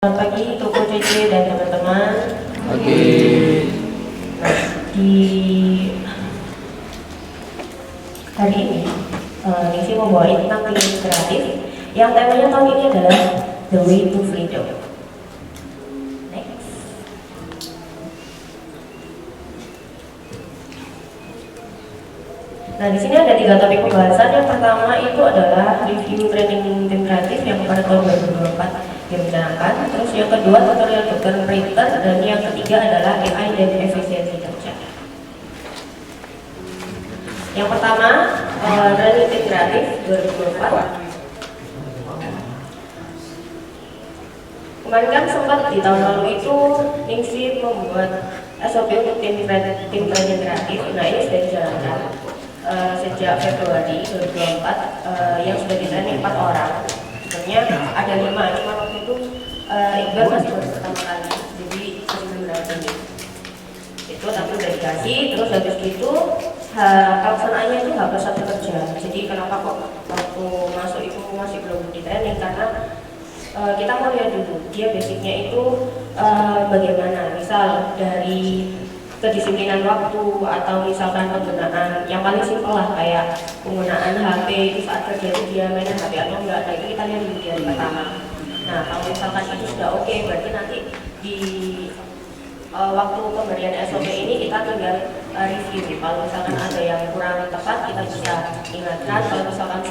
Selamat pagi Toko CC dan teman-teman. Oke. Di hari ini, Nisi mau bawain tentang film kreatif yang temanya tahun ini adalah The Way to Freedom. Next. Nah, di sini ada 3 topik pembahasan. Yang pertama itu adalah review training tim kreatif yang pada tahun 2024 direncanakan. Terus yang kedua tutorial dokter printer, dan yang ketiga adalah AI dan efisiensi kerja. Yang pertama, training tim kreatif 2024. Kemarin kan sempat di tahun lalu itu Ningsi membuat SOP untuk tim training kreatif. Nah, ini sudah dijalankan sejak Februari 2024 yang sudah di-training 4 orang. Sebenarnya ada 5 waktu itu Iqbal masih baru pertama kali, jadi masih belum berani itu, tapi udah dikasih. Terus habis itu pelaksanaannya itu habis 1 kerja. Jadi kenapa kok waktu masuk itu masih belum di training, karena kita mau lihat dulu dia basicnya itu bagaimana, misal dari kedisiplinan waktu, atau misalkan penggunaan yang paling simpel lah, kayak penggunaan HP itu saat kerja itu dia main HP atau enggak. Nah, itu kita lihat dulu di hari pertama. Nah, kalau misalkan itu sudah oke, berarti nanti di waktu pemberian SOP ini kita tinggal review. Kalau misalkan ada yang kurang tepat, kita bisa ingatkan. Kalau misalkan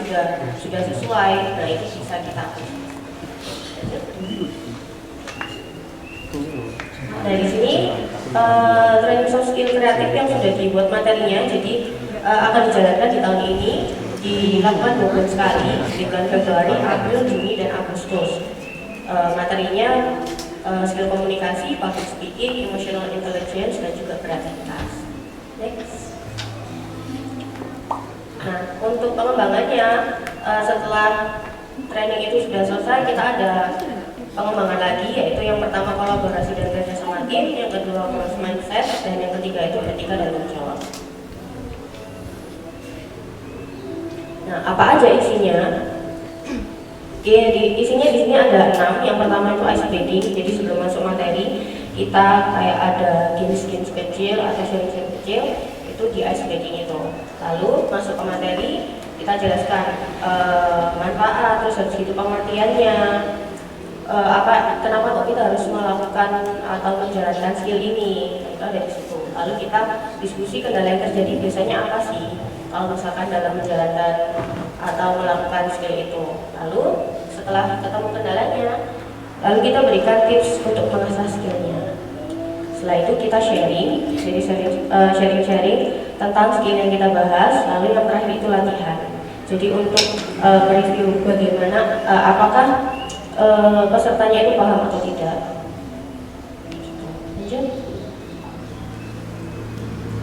sudah sesuai, nah itu bisa kita Nah, di sini training soft skill kreatif yang sudah dibuat materinya, jadi akan dijalankan di tahun ini, dilakukan 2 bulan sekali, di bulan Februari, April, Juni, dan Agustus. Materinya skill komunikasi, public speaking, emotional intelligence, dan juga kreativitas. Next. Nah, untuk pengembangannya, setelah training itu sudah selesai, kita ada pengembangan lagi, yaitu yang pertama kolaborasi dan kerja sama tim, yang kedua growth mindset, dan yang ketiga itu etika dan tanggung jawab. Nah, apa aja isinya? Isinya di sini ada 6. Yang pertama itu ice breaking. Jadi sebelum masuk materi, kita kayak ada games kecil atau sharing kecil, itu di ice breaking itu. Lalu masuk ke materi, kita jelaskan manfaat, terus habis itu pengertiannya, kenapa kok kita harus melakukan atau menjalankan skill ini. Nah, itu ada di situ. Lalu kita diskusi kendala yang terjadi biasanya apa sih kalau misalkan dalam menjalankan atau melakukan skill itu. Lalu setelah ketemu kendalanya, lalu kita berikan tips untuk mengasah skillnya. Setelah itu kita sharing, jadi sharing tentang skill yang kita bahas. Lalu yang terakhir itu latihan. Jadi untuk review bagaimana apakah pesertanya itu paham atau tidak.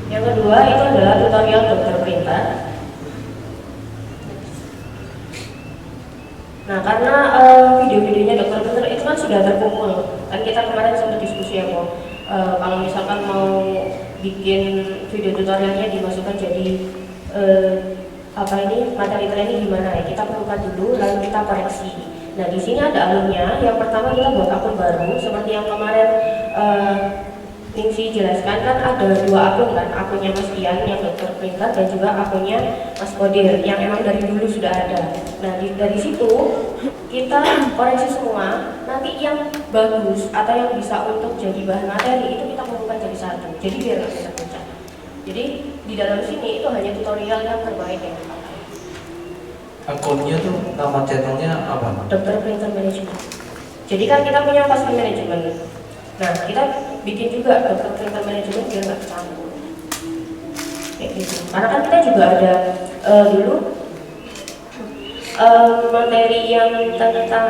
Yang kedua itu adalah tutorial dokter printer. Nah, karena video-videonya dokter printer itu kan sudah terkumpul, kan kita kemarin sempat diskusi ya kok, kalau misalkan mau bikin video tutorialnya dimasukkan jadi materi training gimana ya, kita perlukan dulu, lalu kita koreksi. Nah, di sini ada alurnya. Yang pertama kita buat akun baru, seperti yang kemarin Ningsi jelaskan, kan ada 2 akun kan, akunnya Mas Ian yang dokter printer, dan juga akunnya Mas Kodir yang emang dari dulu sudah ada. Nah, dari situ kita koreksi semua. Nanti yang bagus atau yang bisa untuk jadi bahan materi itu kita kumpulkan jadi satu. Jadi biar nggak bisa pecah. Jadi di dalam sini itu hanya tutorial yang terbaik yang kita pakai. Akunnya tuh nama channelnya apa? Dokter Printer Management. Jadi kan kita punya pasti manajemen. Nah, kita bikin juga Dokter Printer Management biar nggak kecampur. Kayak gitu. Karena kan kita juga ada dulu materi yang tentang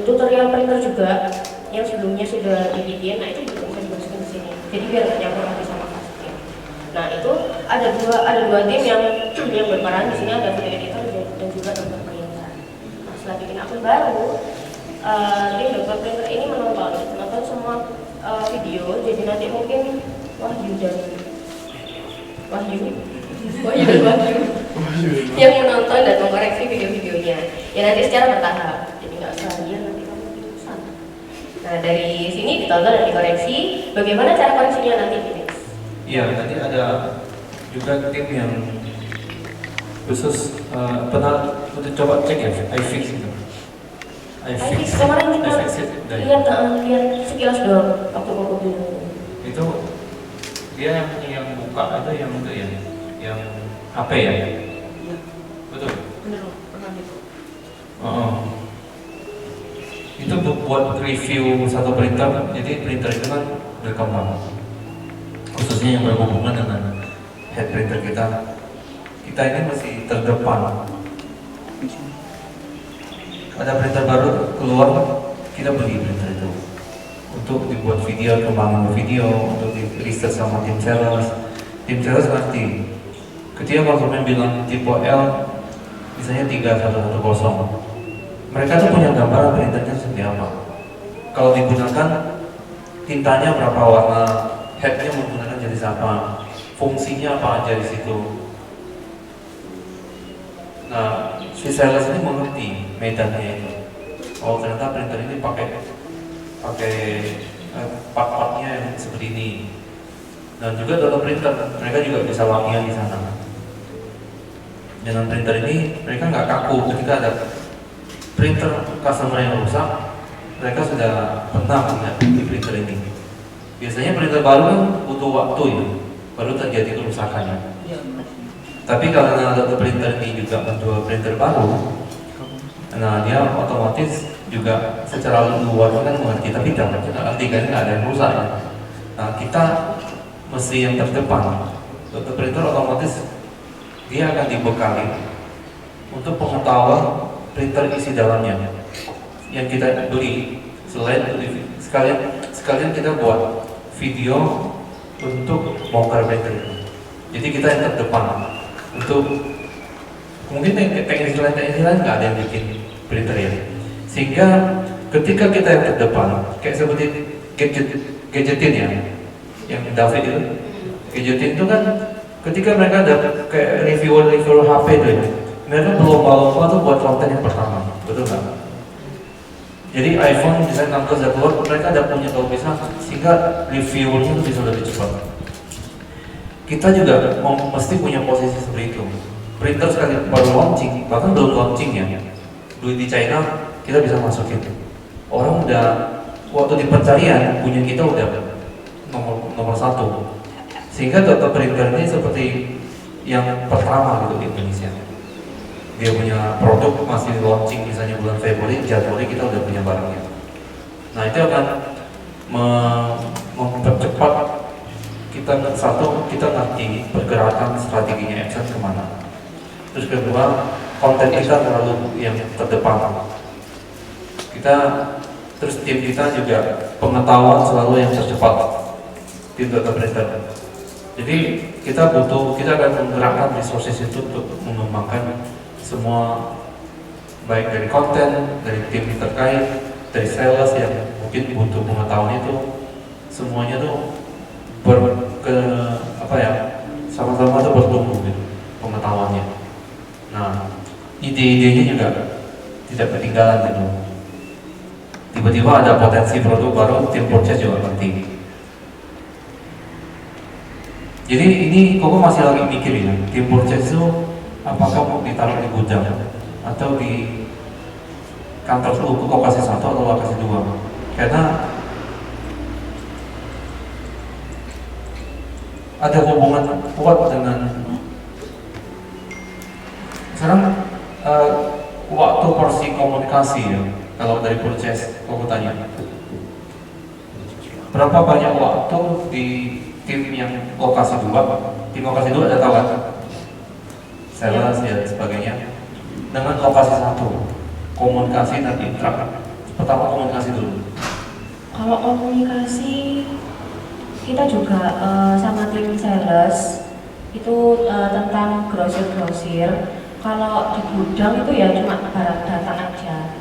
tutorial printer juga yang sebelumnya sudah dibikin. Nah, itu juga bisa dimasukin di sini. Jadi biar nggak nyampur lagi sama kasih. Nah, itu ada dua tim yang berperan di sini, ada video editor dan juga dokter printer. Nah, setelah bikin akun baru, tim dokter printer ini menonton semua video. Jadi nanti mungkin Wahyu yang menonton dan mengkoreksi video-videonya. Ya nanti secara bertahap. Jadi nggak seharian nanti kamu Nah dari sini ditonton dan dikoreksi. Bagaimana cara koreksinya nanti ini? Iya, nanti ada juga tim yang khusus pernah untuk coba cek ya, iFix itu. iFix kemarin kita iFix it, lihat sekilas doang waktu aku itu dia yang buka itu yang itu ya, yang HP ya. Iya. Betul. Bener loh, pernah gitu. Itu buat review satu printer. Jadi printer itu kan berkembang, khususnya yang berhubungan dengan head printer kita. Kita ini masih terdepan. Ada printer baru keluar, kita beli printer itu untuk dibuat video, kembangan video, untuk di riset sama tim sales. Tim sales ngerti. Ketika konsumen bilang tipe L, misalnya 3110, mereka tuh punya gambaran printernya seperti apa. Kalau digunakan tintanya berapa warna, headnya menggunakan jenis apa, fungsinya apa aja di situ. Nah, si sales ini mengerti medannya itu. Oh ternyata printer ini pakai part-partnya yang seperti ini. Dan juga dalam printer mereka juga bisa latihan di sana. Dengan printer ini mereka nggak kaku. Ketika ada printer customer yang rusak, mereka sudah pernah melihat di printer ini. Biasanya printer baru kan butuh waktu ya, baru terjadi kerusakannya. Iya, benar. Tapi karena ada printer ini juga menjual printer baru, nah dia otomatis juga secara luar kan mengerti, tapi dampaknya artinya nggak ada yang rusak ya. Nah kita mesti yang terdepan. Untuk printer otomatis dia akan dibekali untuk pengetahuan printer isi dalamnya yang kita beli. Selain sekalian kita buat video untuk bongkar printer itu. Jadi kita yang terdepan untuk mungkin teknis lain nggak ada yang bikin printer ya. Sehingga ketika kita yang terdepan, kayak seperti gadgetin ya, yang David itu, gadgetin itu kan ketika mereka ada kayak reviewer HP itu ya, mereka berlomba-lomba tuh buat konten yang pertama, betul nggak? Jadi iPhone misalnya 16 udah keluar, mereka ada punya kalau bisa, sehingga reviewernya itu bisa lebih cepat. Kita juga mesti punya posisi seperti itu. Printer sekali baru launching, bahkan belum launching ya, duit di China kita bisa masukin. Orang udah waktu di pencarian punya kita udah nomor satu. Sehingga data printer ini seperti yang pertama gitu di Indonesia. Dia punya produk masih launching misalnya bulan Februari, Januari kita udah punya barangnya. Nah itu akan mempercepat kita ngerti pergerakan strateginya Epson kemana. Terus kedua, konten kita terlalu yang terdepan. Terus tim kita juga pengetahuan selalu yang tercepat tim data printer. Jadi kita akan menggerakkan resources itu untuk mengembangkan semua, baik dari konten, dari tim terkait, dari sales yang mungkin butuh pengetahuan itu, semuanya tuh sama-sama tuh bertumbuh gitu pengetahuannya. Nah, ide-idenya juga tidak ketinggalan gitu. Tiba-tiba ada potensi produk baru, tim purchase juga penting. Jadi ini Koko masih lagi mikir ya, tim purchase itu apakah mau ditaruh di gudang atau di kantor dulu, Koko kasih satu atau kasih dua? Karena ada hubungan kuat dengan sekarang waktu porsi komunikasi ya. Kalau dari purchase, aku tanya berapa banyak waktu di tim yang lokasi 2? Tim lokasi 2 ada tahu kan? Sales ya sebagainya. Dengan lokasi 1, komunikasi dan interaksi. Pertama komunikasi dulu. Kalau komunikasi kita juga sama tim sales itu tentang grosir. Kalau di gudang itu ya cuma barang datang aja,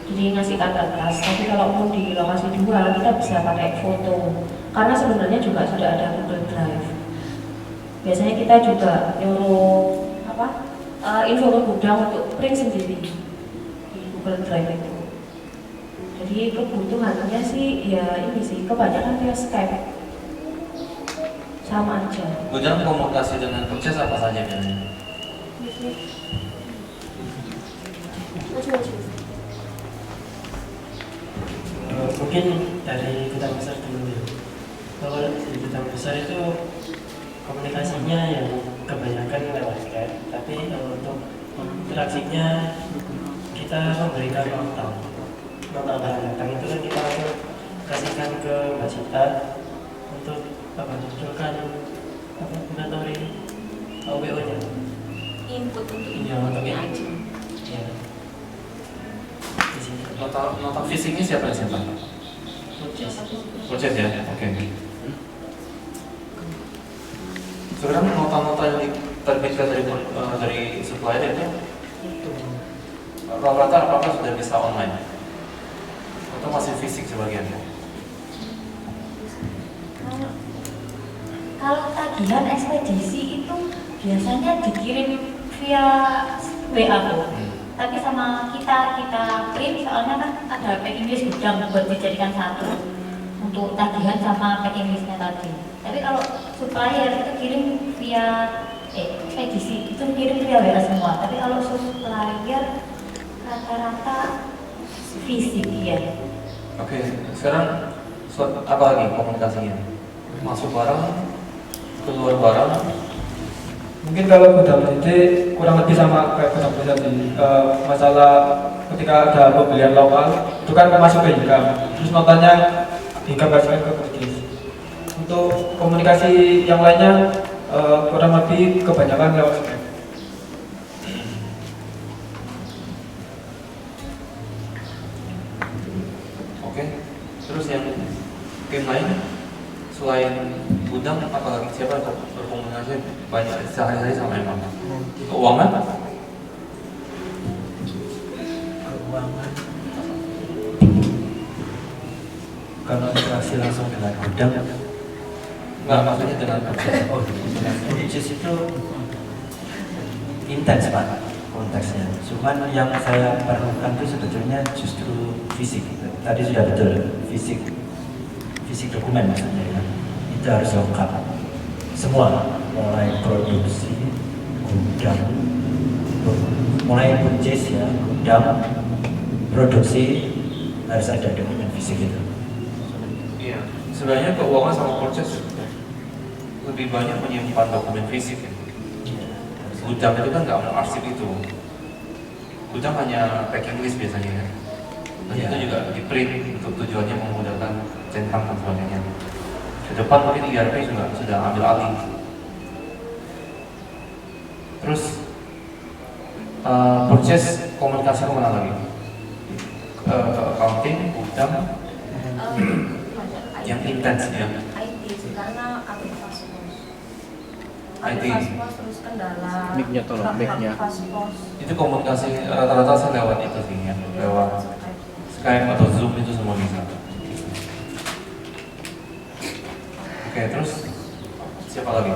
jadi ngasihkan kertas. Tapi kalau mau di lokasi 2 kita bisa pakai foto, karena sebenarnya juga sudah ada Google Drive. Biasanya kita juga nyuruh info ke gudang untuk print sendiri di Google Drive itu. Jadi kebutuhannya sih ya ini sih kebanyakan via Skype. Sama aja. Gudang komunikasi dengan purchase apa saja biasanya? Mungkin dari gudang besar dulu ya. Kalau di gudang besar itu komunikasinya yang kebanyakan lewat Skype, tapi untuk interaksinya kita memberikan nota bahan datang itu kan kita langsung kasihkan ke Mbak Sita untuk munculkan inventory OBO-nya. Input untuk Iya, untuk inputnya input. aja. Ya. Di sini. Nota fisiknya siapa yang simpan? Purchase. Purchase ya? Oke. Sekarang nota-nota yang diterbitkan dari supplier itu rata-rata apakah sudah bisa online? Atau masih fisik sebagiannya? Kalau tagihan ekspedisi itu biasanya dikirim via WA Bu. Tapi sama kita print soalnya kan ada packing list gudang buat dijadikan satu untuk tagihan sama packing listnya tadi. Tapi kalau supplier itu kirim via ekspedisi itu kirim via WA semua. Tapi kalau supplier rata-rata fisik ya. Oke, sekarang apa lagi komunikasinya? Masuk barang, keluar barang. Mungkin kalau gudang gede kurang lebih sama kayak gudang besar sih. Masalah ketika ada pembelian lokal itu kan masuk ke Hikam, terus notanya Hikam kasihkan ke purchase. Untuk komunikasi yang lainnya kurang lebih kebanyakan lewat Skype. Oke, terus yang tim lain selain gudang apalagi siapa yang berkomunikasi banyak sehari-hari sama emang? Keuangan? Keuangan kalau interaksi langsung dengan gudang Enggak, maksudnya dengan purchase. dengan purchase itu intens Pak konteksnya. Cuman yang saya perlukan itu sebetulnya justru fisik. Tadi sudah betul fisik dokumen maksudnya ya. Itu harus lengkap semua, mulai produksi, gudang, mulai purchase ya, gudang, produksi harus ada dokumen fisik itu. Iya, sebenarnya keuangan sama purchase lebih banyak menyimpan dokumen fisik ya. Gudang itu kan nggak mau arsip itu. Gudang hanya packing list biasanya ya. Dan Iya. itu juga di print untuk tujuannya memudahkan centang dan sebagainya. Ke depan mungkin ERP juga sudah ambil alih. Terus purchase komunikasi kemana lagi? Ke accounting, gudang, yang intens ya. IT sih, karena update fast post. IT. Fast post terus kendala. Mic-nya tolong, mic-nya. Fast post. Itu komunikasi rata-rata sih lewat itu sih ya, lewat Skype atau Zoom itu semua bisa. Oke, terus siapa lagi?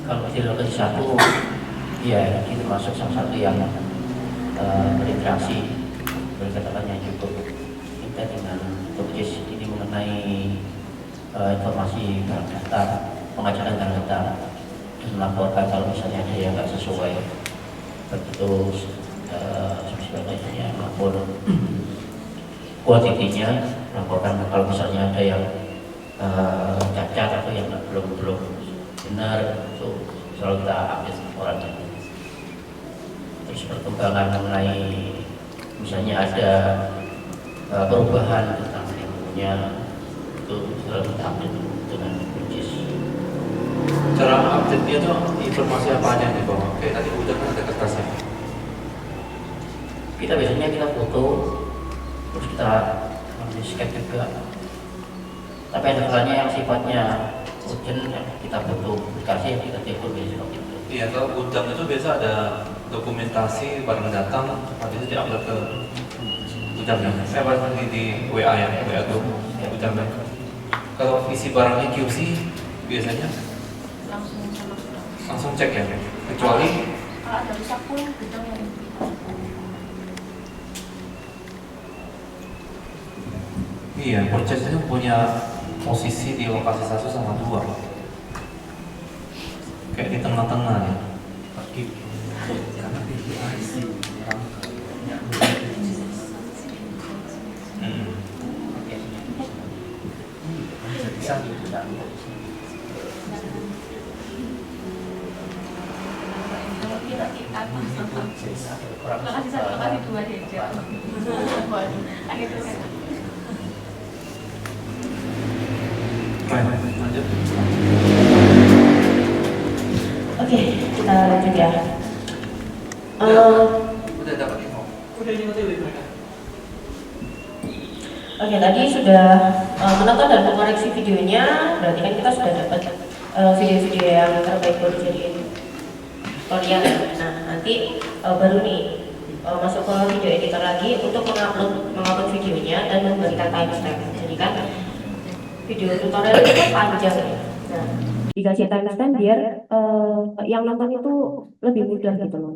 Kalau di lokasi satu, ya itu masuk salah satu yang berinteraksi berkatakan yang cukup intens dengan purchase ini mengenai informasi barang daftar, pengajaran barang daftar, dan melaporkan kalau misalnya ada yang nggak sesuai begitu sebagainya, melapor kuantitinya, melaporkan kalau misalnya ada yang cacat atau yang belum benar, itu selalu kita update laporannya. Terus perkembangan mengenai misalnya ada perubahan tentang ilmunya, itu selalu kita update dengan purchase. Cara update dia tuh informasi apa aja yang dibawa? Kayak tadi udah kan ada kertasnya. Kita biasanya kita foto, terus kita ambil scan juga. Tapi ada kalanya yang sifatnya urgent, kita foto, kasih yang kita telepon biasanya seperti itu. Iya, kalau gudang itu biasa ada dokumentasi barang datang, nanti itu diupload ke gudangnya. Saya pernah di WA ya, WA group gudangnya. Kalau visi barangnya QC biasanya langsung sama sudah. langsung cek ya, kecuali Kalau ada rusak pun gudang yang iya purchase itu punya posisi di lokasi 1 sama 2 kayak di tengah-tengah ya. Hmm. lokasi satu, lokasi dua dia. Akhirnya kan. Lanjut. Oke, kita lanjut ya. Udah dapat info. Udah ini OTW mereka. Oke, tadi sudah menonton dan mengoreksi videonya, berarti kan kita sudah dapat video-video yang terbaik buat dijadiin tutorial ya. Nah, nanti baru nih masuk ke video editor lagi untuk mengupload videonya dan memberikan timestamp. Jadi kan video tutorial itu kan panjang ya. Nah, dikasih timestamp biar yang nonton itu lebih mudah gitu loh.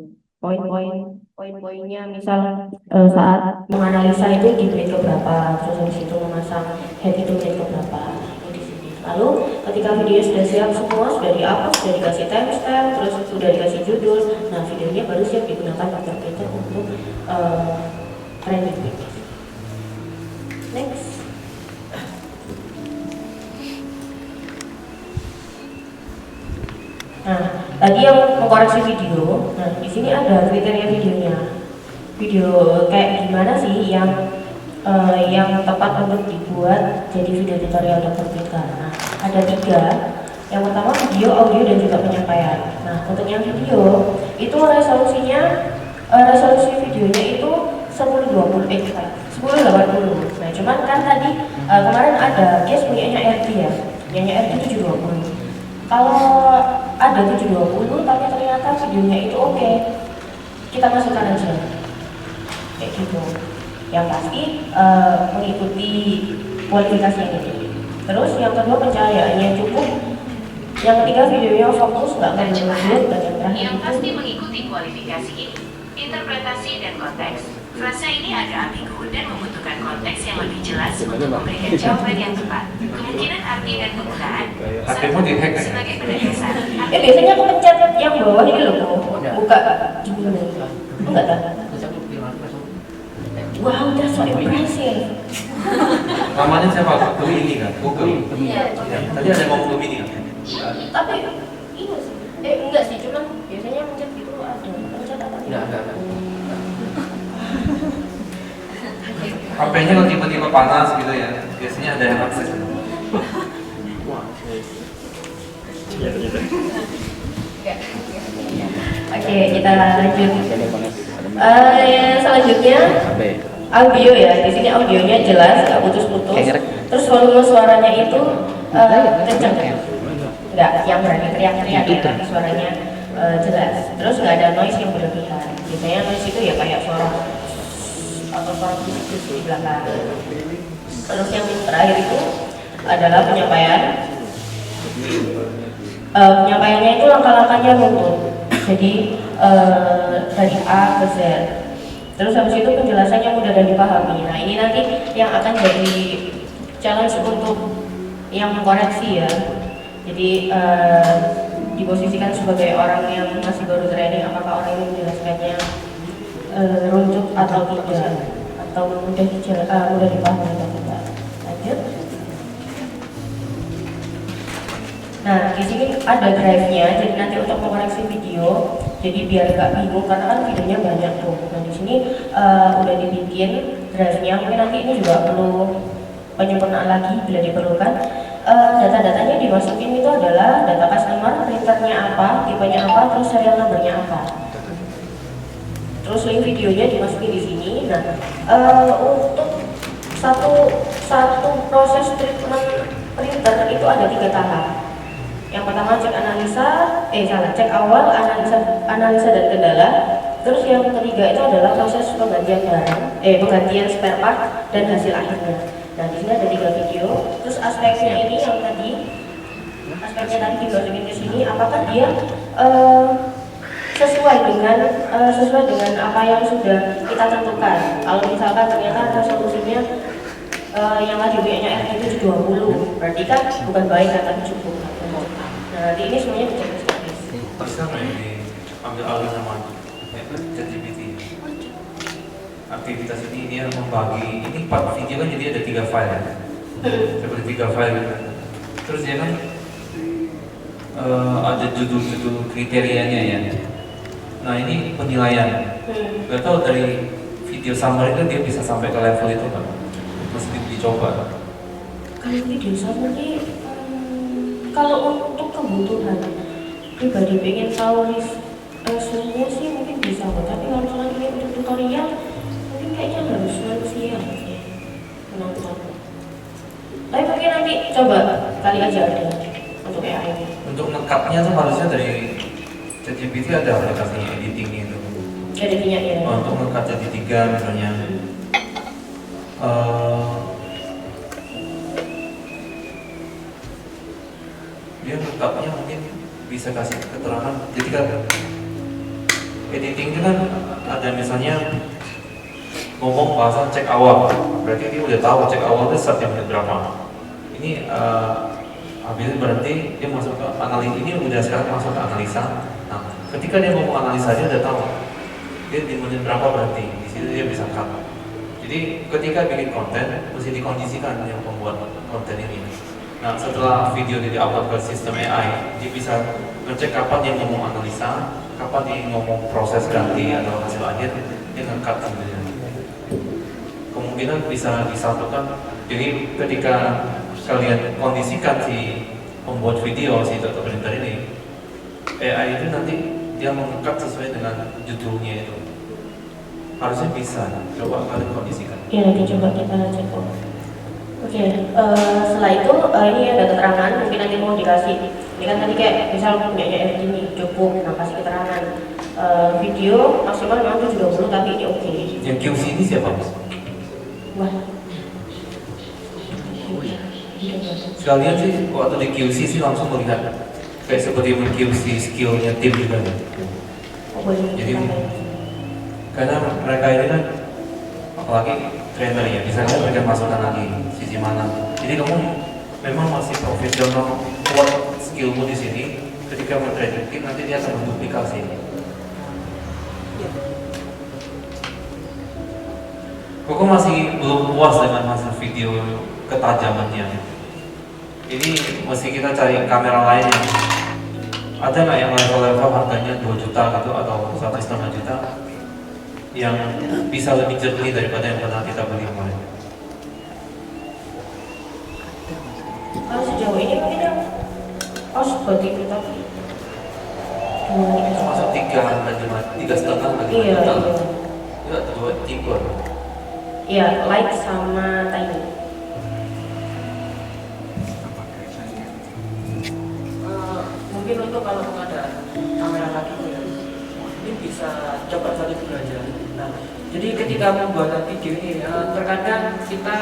Poin-poinnya misal saat menganalisa itu di menit keberapa, terus habis itu memasang head itu menit keberapa di sini. Lalu ketika video sudah siap semua, sudah di-upload, sudah dikasih timestamp, terus sudah dikasih judul, nah videonya baru siap digunakan After Picture untuk training. Next. Nah, tadi yang mengkoreksi video, nah di sini ada kriteria videonya. Video kayak gimana sih yang tepat untuk dibuat jadi video tutorial Dr. Pika. Nah, ada 3. Yang pertama video, audio, dan juga penyampaian. Nah, untuk yang video itu resolusi videonya itu 1080. Nah, cuman kan tadi kemarin ada case punyanya RT ya, punyanya RT 720. Kalau ada 720 tapi ternyata videonya itu oke, kita masukkan aja kayak gitu. Yang pasti mengikuti kualifikasi ini. Terus yang kedua pencahayaannya cukup. Yang ketiga videonya fokus, nggak ngelanjut. Dan yang terakhir Yang itu pasti mengikuti kualifikasi ini, interpretasi dan konteks. Frasa ini agak ambigu dan membutuhkan konteks yang lebih jelas untuk memberikan jawaban yang tepat. Kemungkinan arti dan penggunaan HP-mu dihack ya? sebagai penegasan. biasanya aku pencet yang bawah ini loh, buka gini. Enggak tahu. Wow, that's so impressive. Namanya siapa? Gemini kan? Google. Iya. Tadi ada yang ngomong Gemini kan? Tapi ini sih, enggak sih, cuman biasanya mencet gitu ada pencet apa? Enggak. HP-nya kalau tiba-tiba panas gitu ya, biasanya ada yang akses. Oke, kita lanjut. Selanjutnya audio ya. Di sini audionya jelas, nggak putus-putus. Terus volume suaranya itu kencang. Nggak yang berani teriak-teriak ya, tapi suaranya jelas. Terus nggak ada noise yang berlebihan. Biasanya noise itu ya kayak suara atau suara bisik di belakang. Terus yang terakhir itu adalah penyampaian. Penyampaiannya itu langkah-langkahnya runtut. Jadi dari A ke Z. Terus habis itu penjelasannya mudah dan dipahami. Nah, ini nanti yang akan jadi challenge untuk yang mengkoreksi ya. Jadi diposisikan sebagai orang yang masih baru training, apakah orang ini menjelaskannya runtut atau tidak, atau mudah dipahami atau tidak. Lanjut. Nah, di sini ada drive-nya, jadi nanti untuk mengoreksi video, jadi biar gak bingung karena kan videonya banyak tuh. Nah, di sini udah dibikin drive-nya, mungkin nanti ini juga perlu penyempurnaan lagi bila diperlukan. Data-datanya dimasukin itu adalah data customer, printernya apa, tipenya apa, terus serial numbernya apa. Terus link videonya dimasukin di sini. Nah, untuk satu proses treatment printer itu ada 3 tahap. Yang pertama cek awal, analisa dan kendala. Terus yang ketiga itu adalah proses penggantian barang, penggantian spare part dan hasil akhirnya. Nah di sini ada 3 video. Terus aspeknya ini yang tadi, aspeknya tadi dimasukin ke sini, apakah dia sesuai dengan apa yang sudah kita tentukan. Kalau misalkan ternyata ada solusinya yang tadi WA-nya RT itu 20, berarti kan bukan baik tapi cukup. Nah di ini semuanya dicek statis. Bisa nggak ini ambil alih sama ChatGPT? Aktivitas ini dia membagi, ini part video kan jadi ada 3 file ya, seperti 3 file gitu. Terus dia kan ada judul-judul kriterianya ya. Nah ini penilaian. Gak tahu dari video summary kan dia bisa sampai ke level itu kan? Mesti dicoba. Kalau video summary, kalau untuk kebutuhan pribadi pengen tahu semua sih mungkin bisa, tapi kalau misalnya ini untuk tutorial mungkin kayaknya harus manusia menonton. Tapi mungkin nanti coba kali aja ada untuk AI ini. Untuk nge-cut-nya tuh harusnya dari ChatGPT ada aplikasinya editingnya itu. Editingnya ya. Untuk nge-cut jadi 3 misalnya. Dia nge-cut-nya mungkin bisa kasih keterangan. Jadi kan editing itu kan ada misalnya ngomong bahasa cek awal, berarti dia udah tahu cek awal itu startnya menit berapa. Ini habis berarti dia masuk ke analisa, ini udah sekarang masuk ke analisa. Nah, ketika dia ngomong analisa dia udah tahu dia di menit berapa, berarti di situ dia bisa cut. Jadi ketika bikin konten mesti dikondisikan yang pembuat konten ini. Nah, setelah video ini diupload ke sistem AI, dia bisa ngecek kapan dia ngomong analisa, kapan dia ngomong proses ganti atau hasil akhir, dia nge-cut gitu. Kemungkinan bisa disatukan. Jadi ketika kalian kondisikan si pembuat video, si data printer ini, AI itu nanti dia meng-cut sesuai dengan judulnya itu. Harusnya bisa. Coba kalian kondisikan. Iya, nanti coba kita cek. Oke, setelah itu ini ada keterangan, mungkin nanti mau dikasih. Ini kan tadi kayak misal punya FD ini cukup, nah kasih keterangan. Video maksimal memang 70 tapi ini oke. Yang QC ini siapa? Wah. Sekalian sih waktu di QC sih langsung melihat kayak seperti men-QC skillnya tim juga ya. Jadi karena mereka ini kan apalagi trainer ya, misalnya mereka masukkan lagi sisi mana. Jadi kamu memang masih profesional, kuat skillmu di sini. Ketika mau training tim nanti dia akan menduplikasi. Kok masih belum puas dengan hasil video ketajamannya? Ini mesti kita cari kamera lain yang ada nggak yang level-level harganya 2 juta gitu atau 1,5 juta yang bisa lebih jernih daripada yang pernah kita beli kemarin. Kalau sejauh ini mungkin yang buat itu tapi Masuk 3,5 iya, juta. Iya, 2 tipe. Iya, light sama tiny. Mungkin untuk kalau pengadaan kamera lagi ya, ini bisa coba satu belajar. Nah, jadi ketika membuat video ini, terkadang kita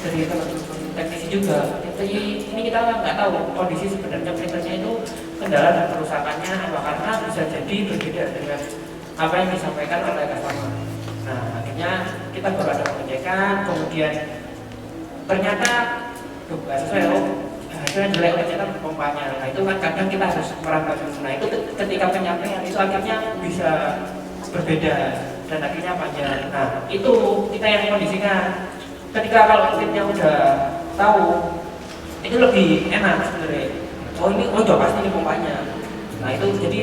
dari teman-teman teknisi juga, ini kita nggak tahu kondisi sebenarnya printernya itu kendala dan kerusakannya apa, karena bisa jadi berbeda dengan apa yang disampaikan oleh customer. Nah, akhirnya kita baru ada pengecekan, kemudian ternyata sesuai hasilnya jelek, ternyata pompanya. Nah, itu kan kadang kita harus merambah dulu. Nah, itu ketika penyampaian itu akhirnya bisa berbeda dan akhirnya panjang. Nah, itu kita yang kondisikan. Ketika kalau timnya udah tahu, itu lebih enak sebenarnya. Oh ini, udah pasti ini pompanya. Nah, itu jadi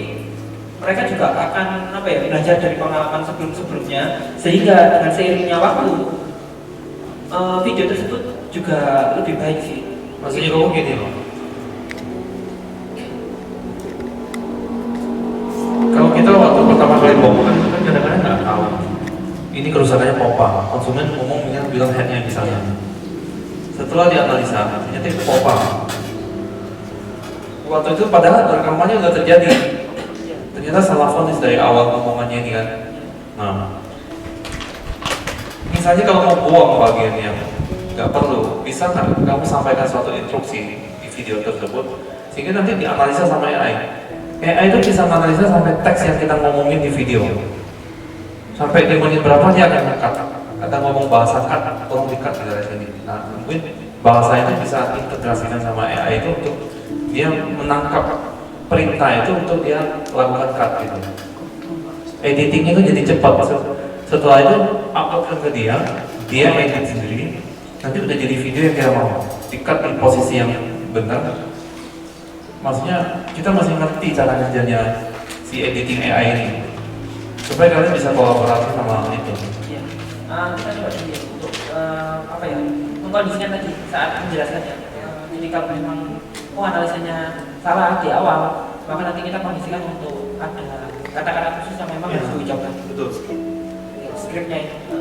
mereka juga akan belajar dari pengalaman sebelum-sebelumnya, sehingga dengan seiringnya waktu video tersebut juga lebih baik sih. Maksudnya kamu gini loh, kalau kita waktu pertama kali pompa kan kadang-kadang nggak tahu ini kerusakannya pompa. Konsumen ngomong bilang headnya misalnya, setelah dianalisa ternyata itu pompa. Waktu itu padahal rekamannya udah terjadi, ternyata salah fonis dari awal ngomongannya ini kan. Nah, misalnya kalau mau buang bagian yang nggak perlu, bisa nggak kamu sampaikan suatu instruksi di video tersebut sehingga nanti dianalisa sama AI. AI itu bisa menganalisa sampai teks yang kita ngomongin di video. Sampai di menit berapa dia akan nge-cut. Kata ngomong bahasa cut, tolong di-cut dari sini. Nah, mungkin bahasa itu bisa integrasikan sama AI itu untuk dia menangkap perintah itu untuk dia lakukan cut gitu. Editingnya itu jadi cepat. Setelah itu uploadkan ke dia edit sendiri. Nanti udah jadi video yang dia mau. Di-cut di posisi yang benar. Maksudnya kita masih ngerti cara kerjanya si editing AI ini supaya kalian bisa kolaborasi sama itu. Iya. Kita coba ini untuk apa ya? Mengkondisikan tadi saat menjelaskannya. Jadi kalau memang analisanya salah di awal, maka nanti kita kondisikan untuk ada kata-kata khusus yang memang harus diucapkan. Betul. Skripnya itu.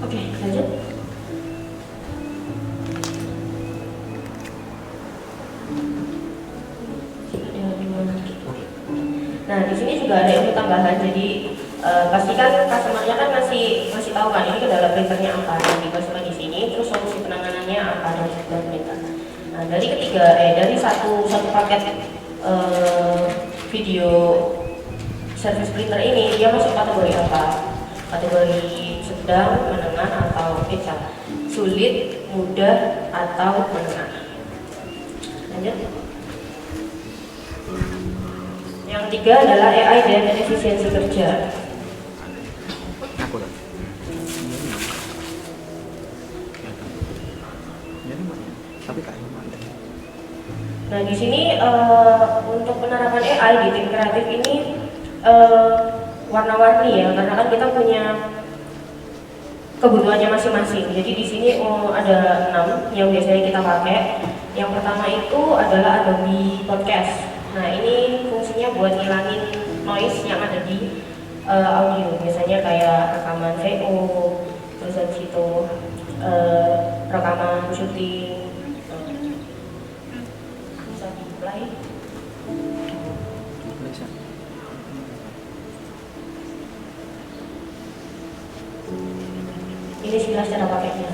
Oke, lanjut. Nah, di sini juga ada info tambahan. Jadi pastikan customer-nya kan masih tahu kan ini kendala printernya apa, dan dikasihkan di sini. Terus solusi penanganannya apa dan printer. Nah, dari satu paket video service printer ini dia masuk kategori apa? Kategori sedang, menengah, atau sulit, mudah, atau menengah. Lanjut. Yang ketiga adalah AI dan efisiensi kerja. Nah, di sini untuk penerapan AI di tim kreatif ini warna-warni ya, karena kan kita punya kebutuhannya masing-masing. Jadi di sini ada 6 yang biasanya kita pakai. Yang pertama itu adalah Adobe Podcast. Nah, ini fungsinya buat ngilangin noise yang ada di audio. Biasanya kayak rekaman VO, terus habis itu rekaman syuting. Bisa di-play. Ini sekilas cara pakainya.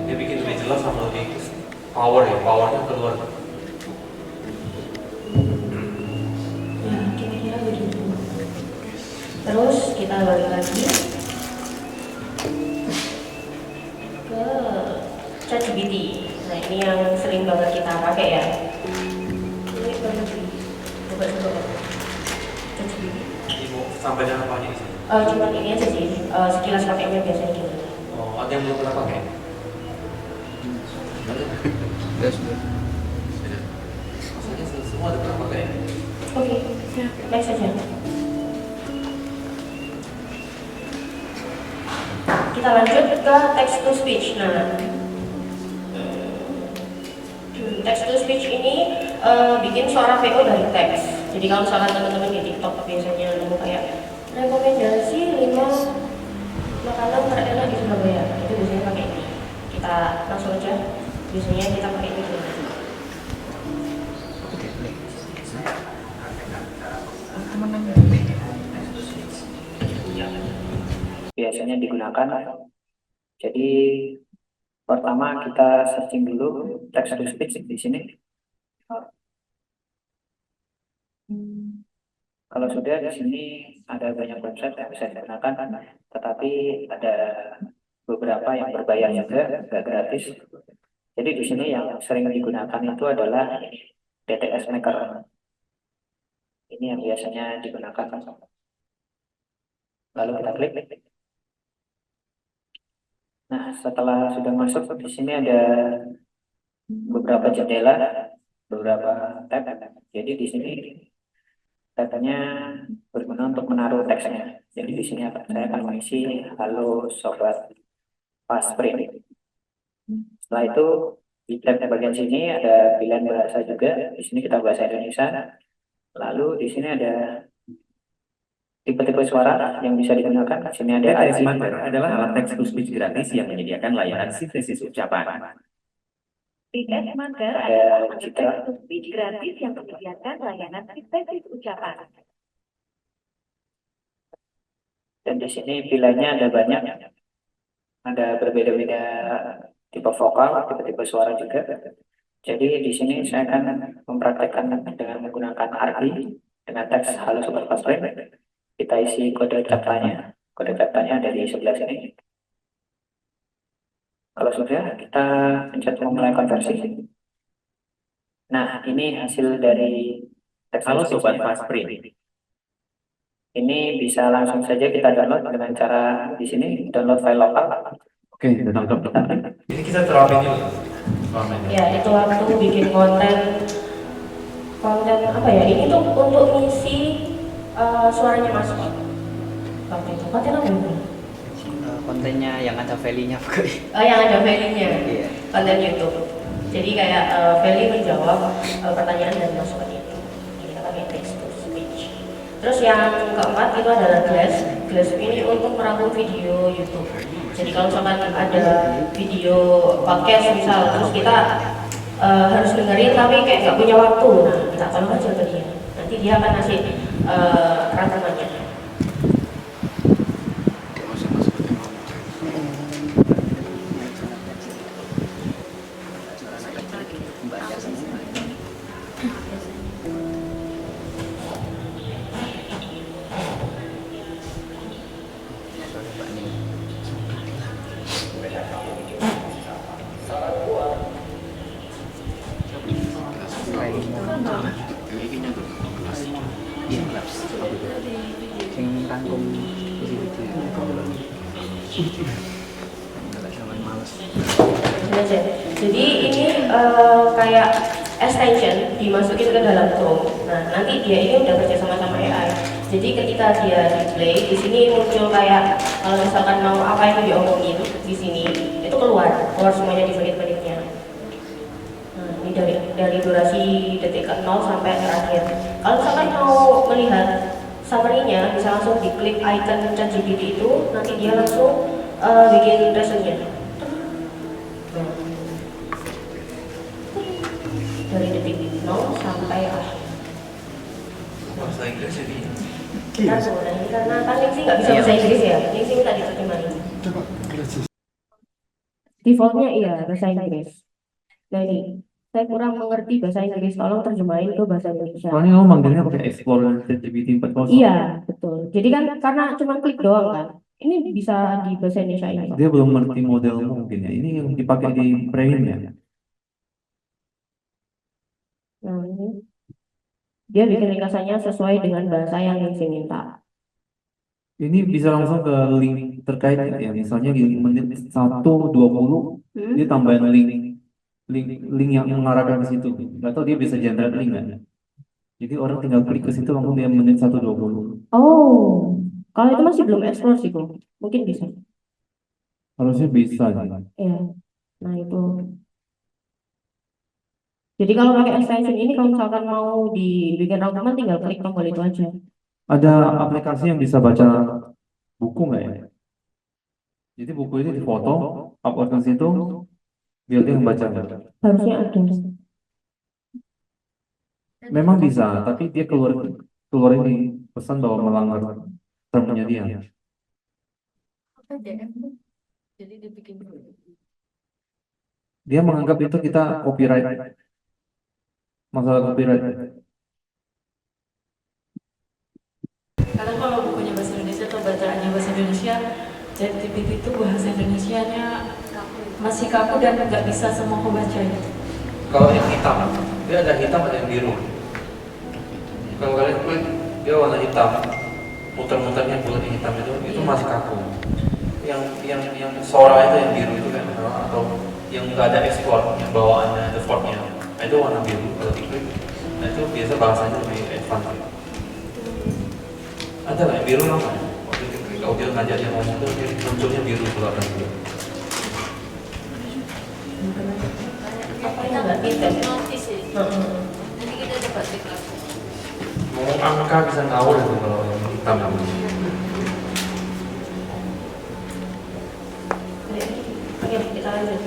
Dia bikin lebih jelas sama lebih powernya keluar. Ya, kira-kira begitu. Terus kita balik lagi. ChatGPT. Nah ini yang sering banget kita pakai ya. Ini banget sih. Coba ChatGPT. Ibu sampaikan apa aja sih? Cuma ini aja sih. Sekilas pakainya biasanya gimana? Oh, ada yang belum pernah pakai? Sudah. Maksudnya semua ada pernah pakai? Oke, next saja. Kita lanjut ke text to speech. Nah, text to speech ini bikin suara PO dari teks. Jadi kalau misalkan teman-teman di TikTok biasanya nemu kayak rekomendasi 5 makanan terenak di Surabaya, itu biasanya pakai ini. Kita langsung aja. Biasanya kita pakai ini dulu. Biasanya digunakan. Jadi pertama kita searching dulu text to speech di sini. Kalau sudah di sini ada banyak website yang bisa digunakan, tetapi ada beberapa yang berbayar juga, nggak gratis. Jadi di sini yang sering digunakan itu adalah DTS Maker. Ini yang biasanya digunakan. Lalu kita klik. Nah, setelah sudah masuk di sini ada beberapa jendela, beberapa tab. Jadi di sini tabnya berguna untuk menaruh teksnya. Jadi di sini saya akan mengisi halo sobat Pasprint. Setelah itu di tab bagian sini ada pilihan bahasa juga. Di sini kita bahasa Indonesia. Lalu di sini ada tipe-tipe suara yang bisa digunakan. Di sini ada DTS Maker adalah alat text to speech gratis yang menyediakan layanan sintesis ucapan. DTS Maker Ada adalah alat Citra. text to speech gratis yang menyediakan layanan sintesis ucapan. Dan di sini pilihannya ada banyak. Ada berbeda-beda tipe vokal, tipe-tipe suara juga. Jadi di sini saya akan mempraktekkan dengan menggunakan ARPI dengan teks halo sobat Pasprint. Kita isi kode captanya. Kode captanya ada di sebelah sini. Kalau sudah, kita pencet memulai konversi. Nah, ini hasil dari teks Halo sobat speech-nya. Pasprint. Ini bisa langsung saja kita download dengan cara di sini download file lokal. Oke, tangkap. Ini kita terapin dulu. Selama ini. Ya, itu waktu bikin konten apa ya? Ini tuh untuk ngisi suaranya Mas Pak. Waktu itu konten apa ini? Kontennya yang ada value-nya Yang ada value-nya. Iya. Konten YouTube. Jadi kayak value menjawab pertanyaan dan masukan itu. Jadi kita pakai text to speech. Terus yang keempat itu adalah Glass. Glass ini untuk merangkum video YouTube. Jadi kalau misalkan ada video podcast misal, terus kita harus dengerin tapi kayak nggak punya waktu, nah kita tolong aja ke dia. Nanti dia akan ngasih rangkumannya. Yang rangkum Jadi ini kayak extension dimasukin ke dalam Chrome. Nah nanti dia ini udah kerja sama AI. Jadi ketika dia di play di sini muncul kayak kalau misalkan mau apa yang diomongin di sini itu keluar semuanya di menit-menitnya. Nah ini dari durasi detik ke 0 sampai terakhir. Kalau misalkan mau melihat summary-nya bisa langsung diklik icon ChatGPT itu, nanti dia langsung bikin resume-nya. Dari detik 0 sampai akhir. Bahasa Inggris jadi. Kita sebenarnya karena kan Ningsi nggak bisa bahasa Inggris ya, Ningsi minta diterjemahin. Defaultnya iya bahasa Inggris. Nah ini, saya kurang mengerti bahasa Inggris, tolong terjemahin ke bahasa Indonesia. Soalnya kamu manggilnya pakai Explore ChatGPT 4.0. Iya, betul. Jadi kan karena cuma klik doang kan. Ini bisa di bahasa Indonesia ini kok. Dia belum ngerti modelmu mungkin ya. Ini yang dipakai di premium ya. Nah, ini dia bikin ringkasannya sesuai dengan bahasa yang saya minta. Ini bisa langsung ke link terkait ya. Misalnya di menit 1:20 dia tambahin link yang mengarahkan ke situ. Atau dia bisa generate link kan. Jadi orang tinggal klik ke situ langsung dia menit 1:20. Oh, kalau itu masih belum explore sih kok. Mungkin bisa. Harusnya bisa nih. Iya. Nah itu. Jadi kalau pakai extension ini kalau misalkan mau dibikin rangkuman tinggal klik tombol itu aja. Ada aplikasi yang bisa baca buku nggak ya? Jadi buku itu difoto, upload ke situ, biar dia membaca. Harusnya ada. Memang bisa, tapi dia keluar ini pesan bahwa melanggar termnya dia. PDF jadi dibikin dulu. Dia menganggap itu kita copyright, masalah copyright. Kadang kalau bukunya bahasa Indonesia atau bacaannya bahasa Indonesia, ChatGPT itu bahasa Indonesianya masih kaku dan nggak bisa semua aku baca gitu. Kalau yang hitam, dia ada hitam ada yang biru. Kalau kalian klik, dia warna hitam, muter-muternya bulat yang hitam itu masih kaku. Yang Sora itu yang biru itu kan, atau yang nggak ada export, yang bawaannya defaultnya, itu warna biru. Kalau diklik, nah itu biasa bahasanya lebih advance. Ada nggak yang biru apa? Waktu diklik audio ngajak dia ngomong tuh dia munculnya biru keluar dulu. Apa yang nggak kita? Notis sih. Nanti kita coba cek lagi. Ngomong angka bisa ngawur itu kalau yang hitam namanya. Oke, kita lanjut.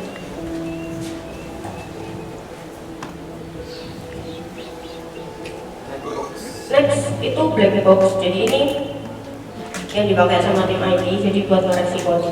Next itu black box. Jadi ini yang dipakai sama tim IT. Jadi buat koreksi kode.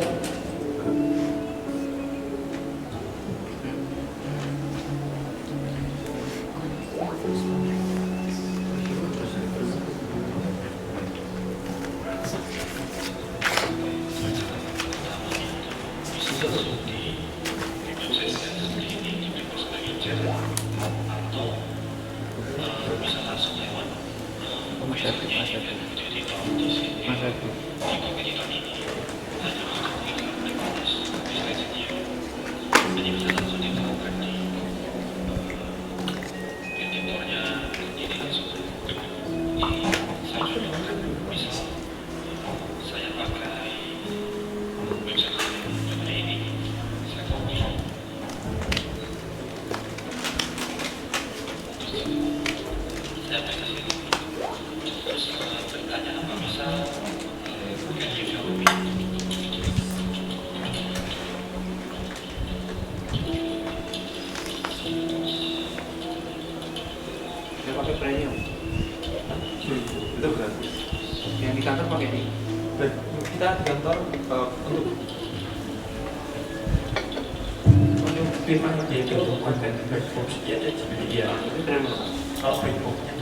Dia pakai premium. Itu berarti. Yang di kantor pakai ini. Kita di kantor untuk firman dia itu konten backbox dia ada jadi dia itu premium. Kalau backboxnya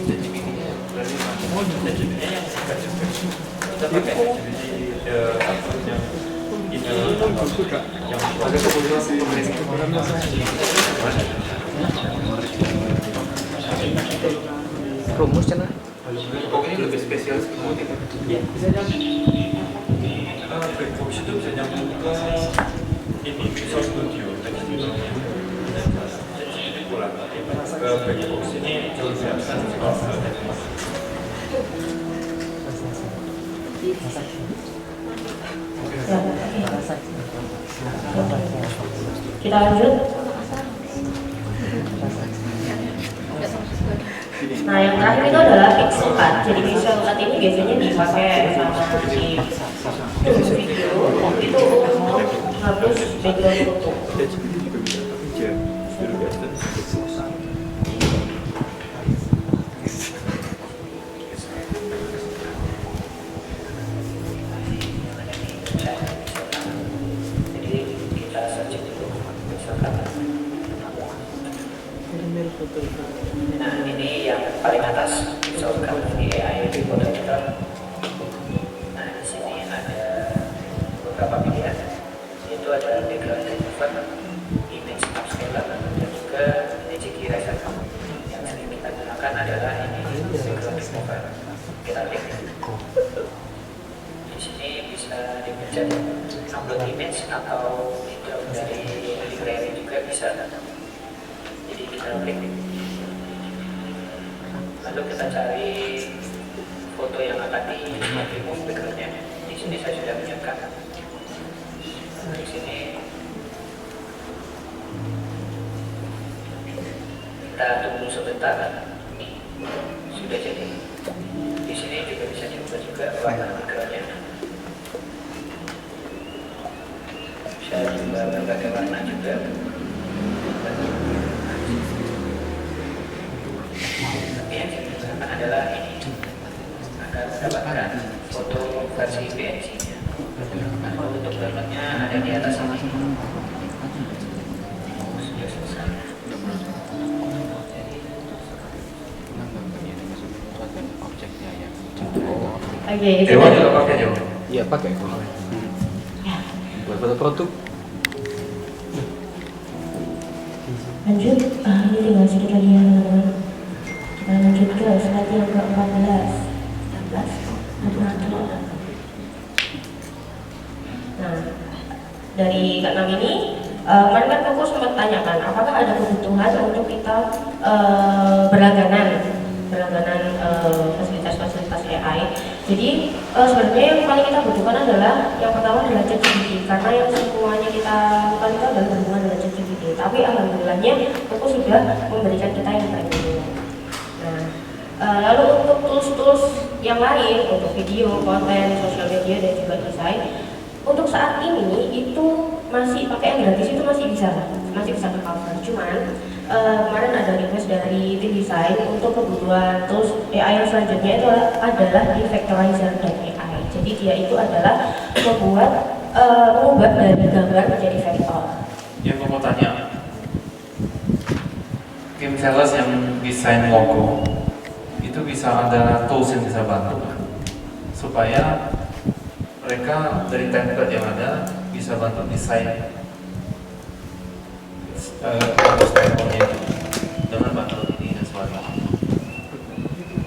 jadi mininya berarti jadi yang kita pakai jadi yang ada kebutuhan pemerintah. Rumus cina. Pokoknya lebih spesialis ke motif. Ya, bisa nyambung. Backbox itu bisa nyambung ke ini Visual Studio. Ke backbox ini jauh biasa. Kita lanjut. Nah yang terakhir itu adalah pixel cut. Jadi pixel cut ini biasanya dipakai sama di video itu untuk hapus background foto. Nah ini yang paling atas pixel cut di AI foto editor. Nah di sini bisa. Jadi kita klik, lalu kita cari foto yang akan dikirim backgroundnya. Di sini saya sudah menyiapkan. Di sini kita tunggu sebentar, sudah jadi. Di sini juga bisa diubah juga warna backgroundnya. Bisa diubah berbagai warna juga. Tapi yang saya gunakan adalah ini, agar mendapatkan foto versi PNG-nya. Nah, untuk downloadnya ada di atas ini. Sudah selesai. Oke, Dewa juga pakai Dewa? Iya pakai. Buat foto produk. Lanjut, ini tinggal sedikit lagi ya teman-teman. Kita lanjut ke slide yang ke-14. Nah, dari ke-6 ini, kemarin kan aku sempat tanyakan apakah ada kebutuhan untuk kita berlangganan fasilitas AI. Jadi sebenarnya yang paling kita butuhkan adalah yang pertama adalah ChatGPT, karena yang semuanya kita lakukan itu adalah berhubungan dengan ChatGPT. Tapi alhamdulillahnya aku sudah memberikan kita yang premium. Nah, lalu untuk tools-tools yang lain untuk video, konten, sosial media dan juga desain, untuk saat ini itu masih pakai yang gratis itu masih bisa ke cover. Cuman kemarin ada request dari tim desain untuk kebutuhan tools AI yang selanjutnya itu adalah di vectorizer.ai. Jadi dia itu adalah mengubah dari gambar menjadi vektor. Yang mau tanya, tim sales yang desain logo itu bisa ada tools yang bisa bantu supaya mereka dari template yang ada bisa bantu desain style-nya dengan bantu ini dan sebagainya.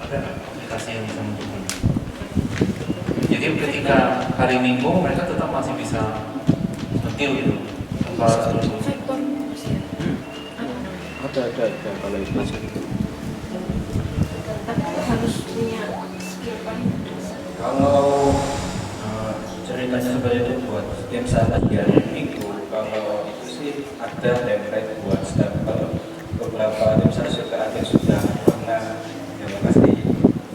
Ada aplikasi yang bisa mendukung. Jadi ketika hari Minggu mereka tetap masih bisa ngetil gitu. Ada kalau itu harus punya skill paling. Kalau ceritanya seperti itu buat tim saya di hari Minggu, kalau itu sih ada template buat stempel. Beberapa tim saya juga ada yang sudah pernah yang pasti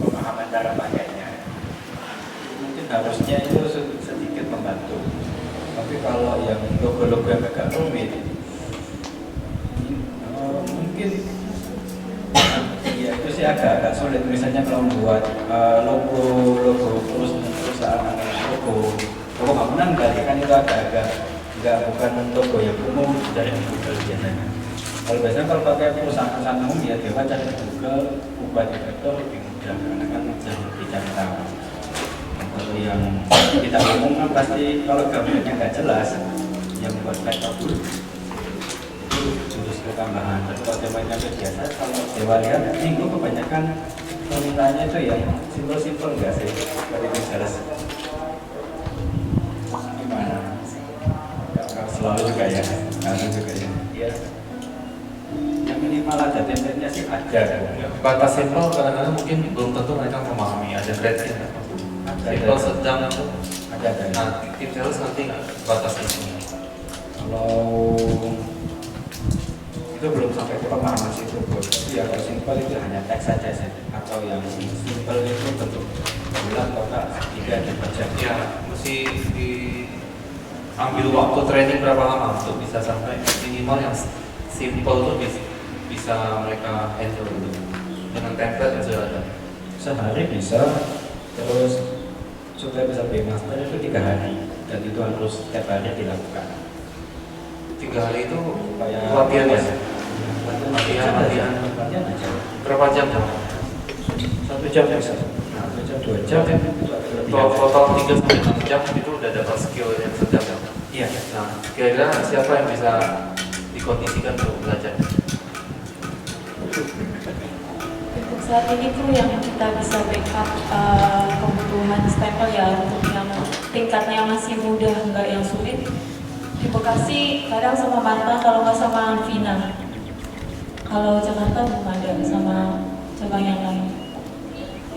pemahaman cara pakainya. Mungkin harusnya itu sedikit membantu. Tapi kalau yang logo-logo yang agak rumit, mungkin ya itu sih agak sulit. Misalnya kalau membuat logo perusahaan, logo bangunan berarti kan itu agak bukan logo yang umum dari Google biasanya. Kalau pakai perusahaan umum ya dia cari di Google, ubah di vektor lebih mudah karena kan lebih jangkau. Kalau yang kita umum kan pasti kalau gambarnya nggak jelas, yang buat vektor dulu itu jurus ketambahan. Tapi kalau temanya biasa, kalau Dewa lihat Minggu kebanyakan permintaannya itu yang simpel-simpel nggak sih? Seperti itu jelas. Gimana? Nggak selalu juga ya, harus juga ya. Iya. Yang minimal ada template-nya sih ada. Batas simpel kadang-kadang mungkin belum tentu mereka memahami, ada grade-nya. Simpel sedang itu ada. Nah, tim sales nanti nggak batas ini. Kalau itu belum sampai ke pemahaman sih itu, ya kalau simpel itu hanya teks saja sih. Atau yang simpel itu bentuk bulat, kotak, tiga dan baca. Ya, mesti diambil waktu training berapa lama untuk bisa sampai minimal yang simple itu bisa mereka handle dulu dengan template yang sudah ada. Sehari bisa, terus supaya bisa be master itu 3 hari dan itu harus setiap hari dilakukan. 3 hari itu Supaya latihan ya? Latihan aja. Berapa jam? 1 jam bisa. 1 jam 2 jam Total 3-6 jam itu udah dapat skill yang sedang. Iya. Nah, kira-kira siapa yang bisa dikondisikan untuk belajar? Untuk saat ini tuh yang kita bisa backup kebutuhan stempel ya untuk yang tingkatnya masih mudah, enggak yang sulit. Di Bekasi kadang sama Marta, kalau nggak sama Vina. Kalau Jakarta belum ada sama cabang yang lain.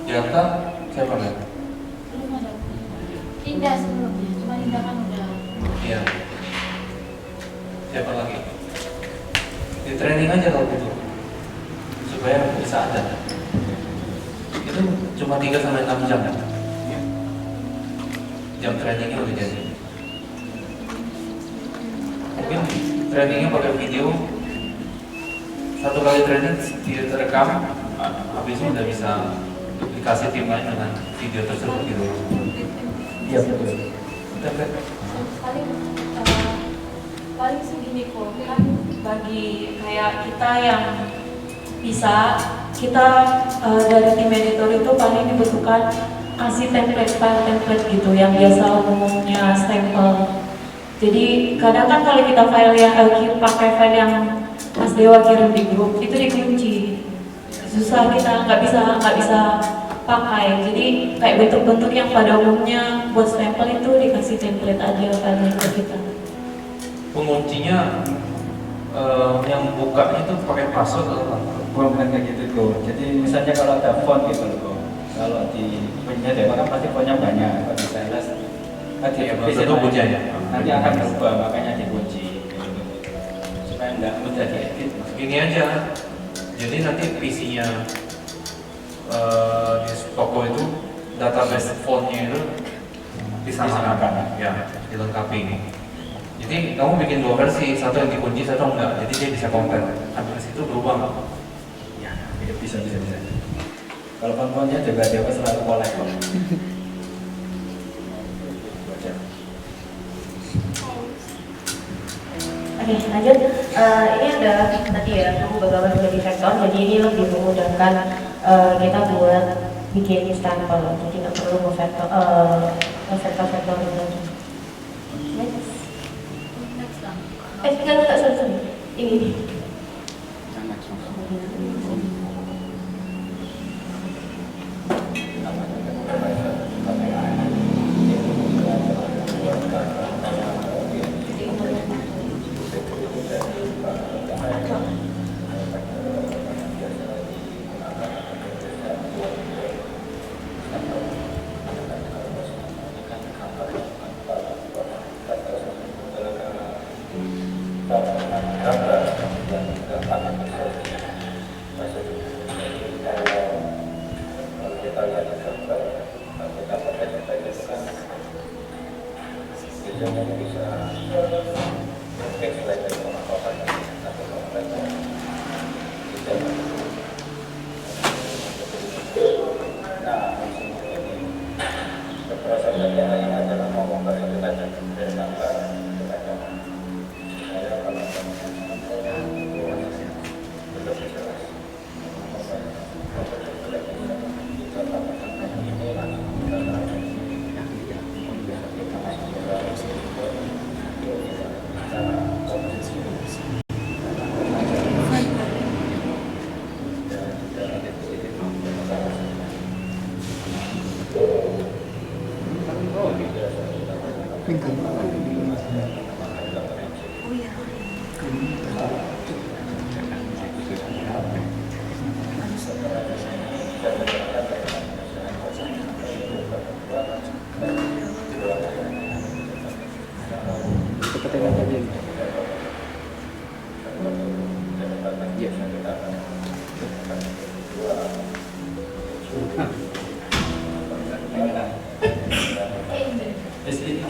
Jakarta siapa kan? Belum ada. Indah sebelumnya, cuma Indah kan udah. Iya. Siapa lagi? Di training aja kalau gitu, supaya bisa ada. Itu cuma 3 sampai 6 jam kan? Jam trainingnya udah jadi. Mungkin trainingnya pakai video. Satu kali training direkam, habis itu udah bisa dikasih tim lain dengan video tersebut gitu. Iya betul. Paling segini kok kan, bagi kayak kita yang bisa, kita dari tim editor itu paling dibutuhkan kasih template gitu yang biasa umumnya stempel. Jadi kadang kan kalau kita file yang pakai file yang Mas Dewa kirim di grup itu dikunci, susah, kita nggak bisa pakai. Jadi kayak bentuk-bentuk yang pada umumnya buat stempel itu dikasih template aja file ke kita. Penguncinya yang bukanya itu pakai password atau apa? Bukan kayak gitu tuh. Jadi misalnya kalau ada font gitu loh, kalau di punya Dewa kan pasti fontnya banyak, kalau di stylus Iya, itu punyanya. nanti akan berubah, makanya dikunci gitu. Supaya nggak mudah diedit. Gini aja, jadi nanti PC-nya di toko itu database fontnya itu disamakan, ya dilengkapi. Jadi kamu bikin 2 versi, satu yang dikunci, satu enggak. Jadi dia bisa compare. Habis itu berubah. Ya, bisa. Kalau fontnya juga Dewa selalu kolek kok. Oke, lanjut. Ini ada tadi ya, kamu bagaimana menjadi vektor. Jadi ini lebih memudahkan kita buat bikin stempel. Jadi nggak perlu vektor lagi. Enggak, sorry. Ini.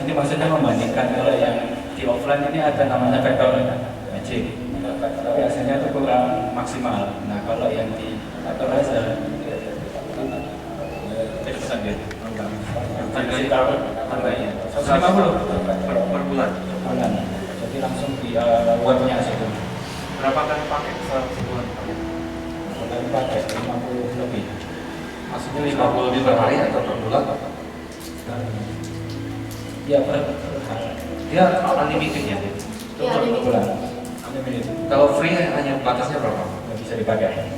Ini maksudnya membandingkan, kalau yang di offline ini ada namanya vector magic, tapi hasilnya itu kurang maksimal. Nah kalau yang di authorizer itu sendiri harganya 150 per bulan. Jadi langsung di webnya situ. Berapa kali pakai sebulan? Kali pakai 50 lebih. Maksudnya 50 lebih per hari atau per bulan? Ya per hari. Dia unlimited ya? Iya, Per bulan. Unlimited. Kalau free hanya batasnya berapa? Nggak bisa dipakai.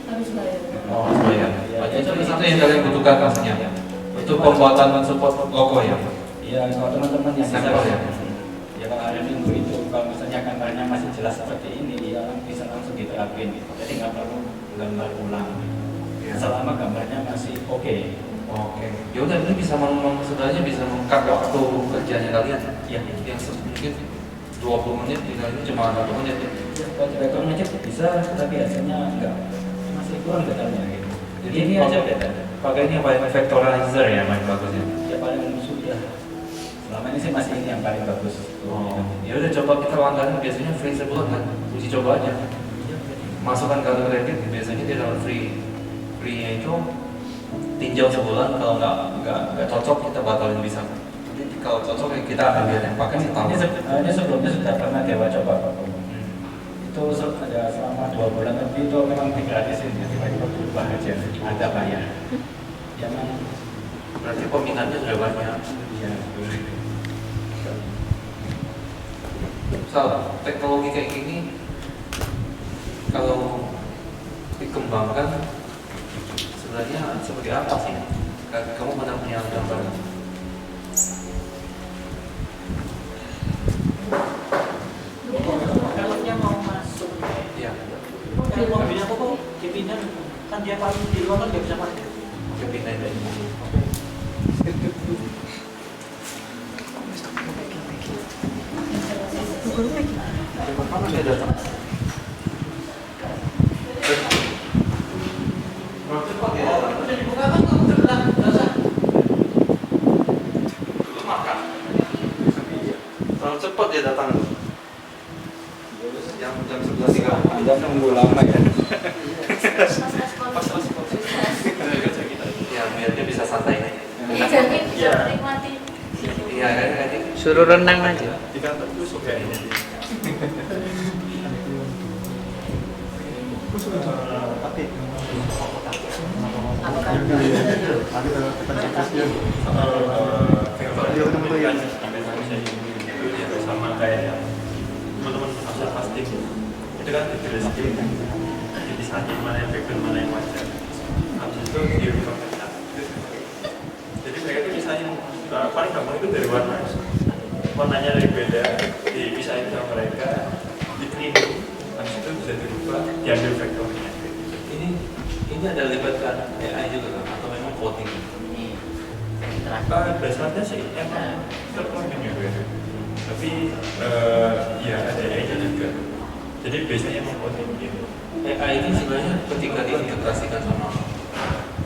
Harus bayar. Oh, harus bayar. Itu satu yang kalian butuhkan maksudnya. Untuk pembuatan support logo ya? Iya, kalau teman-teman yang Sampel ya? Ya kalau hari Minggu itu kalau misalnya gambarnya masih jelas seperti ini, ya bisa langsung diterapin gitu. Jadi nggak perlu gambar ulang. Selama gambarnya masih oke. Oke. Ya udah, ini bisa sebenarnya bisa mengkat waktu kerjanya kalian. Iya. Yang mungkin 20 menit, ini cuma 1 menit. Ya, kalau direktur ngecek bisa, tapi hasilnya enggak, masih kurang detailnya gitu. Jadi ini aja beda. Pakai ini yang paling vectorizer ya, paling bagus ya. Ya paling sudah. Selama ini sih masih ini yang paling bagus. Oh, ya udah coba kita langganan biasanya free sebulan kan, uji coba aja. Masukkan kartu kredit, biasanya dia dapat free-nya itu tinjau sebulan, kalau nggak cocok kita batalin bisa. Jadi kalau cocok ya kita akan lihat yang pakai setahun. Ini sebelumnya sudah pernah Dewa coba Pak. Itu ada selama 2 bulan lebih itu memang digratisin, ya tiba-tiba berubah aja, ada bayar. Ya memang. Berarti peminatnya sudah banyak. Iya. Salah, teknologi kayak gini kalau dikembangkan sebenarnya seperti apa sih? Kamu pernah punya gambaran? Kalau mau masuk, ya. Kalau mobilnya kok dipindah, kan dia paling di luar kan nggak bisa pakai. Dipindah dari Kapan dia datang? Cepat dia datang. Dibuka kan tuh terbelah, Dulu makan. Terlalu cepat dia datang. Jam 11.30. Kita nunggu lama ya. Ya, biar dia bisa santai nih. Jadi bisa menikmati. Iya kan? Suruh renang aja. Di kantor tuh suka ini. Sama kayak teman-teman asal plastik itu kan ditulis dipisahin mana yang background mana yang wajar. Habis itu diupakan. Jadi mereka itu misalnya paling gampang itu dari warnanya dari beda dipisahin sama mereka, di cleaning, habis itu bisa dirubah, diambil vektornya. Ini ada libatkan AI juga kan? Atau memang coding? Dasarnya sih emang terprogram ya, tapi ya ada AI-nya juga. Jadi biasanya emang coding gitu. AI ini sebenarnya ketika diintegrasikan sama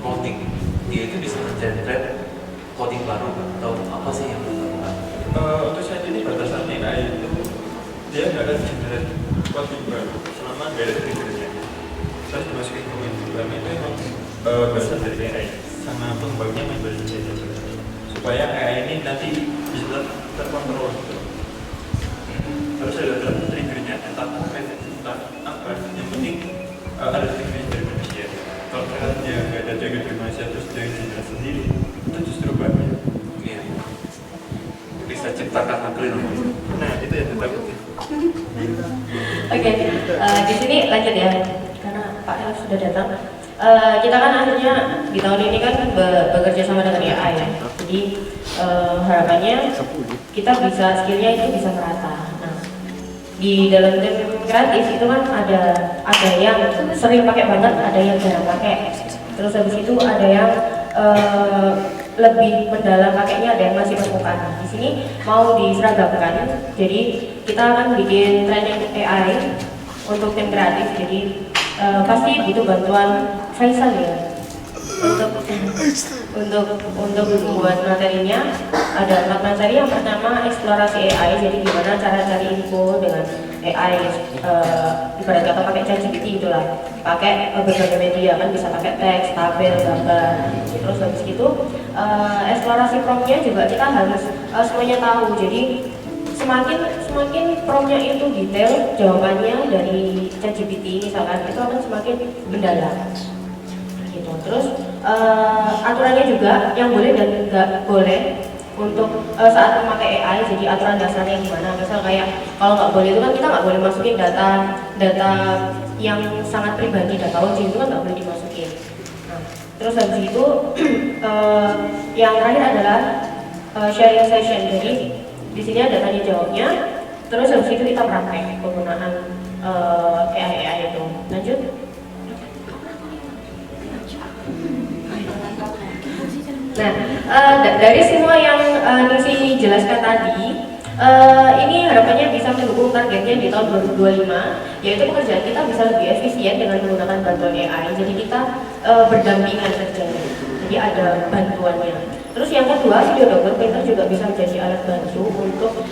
coding, dia itu bisa generate coding baru atau apa sih yang dilakukan? Untuk saat ini batasan AI itu dia nggak ada generate coding baru selama nggak ada triggernya. Terus dimasukin ke Windows itu emang berasal dari AI sama pengembangnya main belajar supaya AI ini nanti bisa terkontrol gitu. Harus ada triggernya, entah comment, entah apa. Yang penting ada triggernya dari manusia. Kalau misalkan dia nggak ada trigger dari manusia terus dia generate sendiri, itu justru bahaya. Iya. Bisa ciptakan akil. Nah itu yang ditakutin. Oke, di sini lanjut ya, karena Pak El sudah datang. Kita kan akhirnya di tahun ini kan bekerja sama dengan AI ya. Jadi harapannya kita bisa skillnya itu bisa merata. Nah, di dalam tim kreatif itu kan ada yang sering pakai banget, ada yang jarang pakai. Terus habis itu ada yang lebih mendalam pakainya, ada yang masih permukaan. Di sini mau diseragamkan, jadi kita akan bikin training AI untuk tim kreatif. Jadi pasti butuh bantuan Faisal ya untuk membuat materinya. Ada 4 materi. Yang pertama eksplorasi AI, jadi gimana cara cari info dengan AI, ibarat kata pakai ChatGPT itulah, pakai berbagai media kan, bisa pakai teks, tabel, gambar. Terus habis itu eksplorasi promptnya juga kita harus semuanya tahu. Jadi semakin promptnya itu detail, jawabannya dari ChatGPT misalkan, itu akan semakin mendalam gitu. Terus aturannya juga yang boleh dan nggak boleh untuk saat memakai AI. Jadi aturan dasarnya gimana, misal kayak kalau nggak boleh itu kan kita nggak boleh masukin data yang sangat pribadi, data login itu kan nggak boleh dimasukin. Nah, terus habis itu yang terakhir adalah sharing session. Jadi Di sini ada tanya jawabnya. Terus habis itu kita praktek penggunaan AI itu. Lanjut. Nah, dari semua yang Ningsi jelaskan tadi, ini harapannya bisa mendukung targetnya di tahun 2025, yaitu pekerjaan kita bisa lebih efisien dengan menggunakan bantuan AI. Jadi kita berdampingan kerjanya, jadi ada bantuannya. Terus yang kedua, videographer printer juga bisa menjadi alat bantu untuk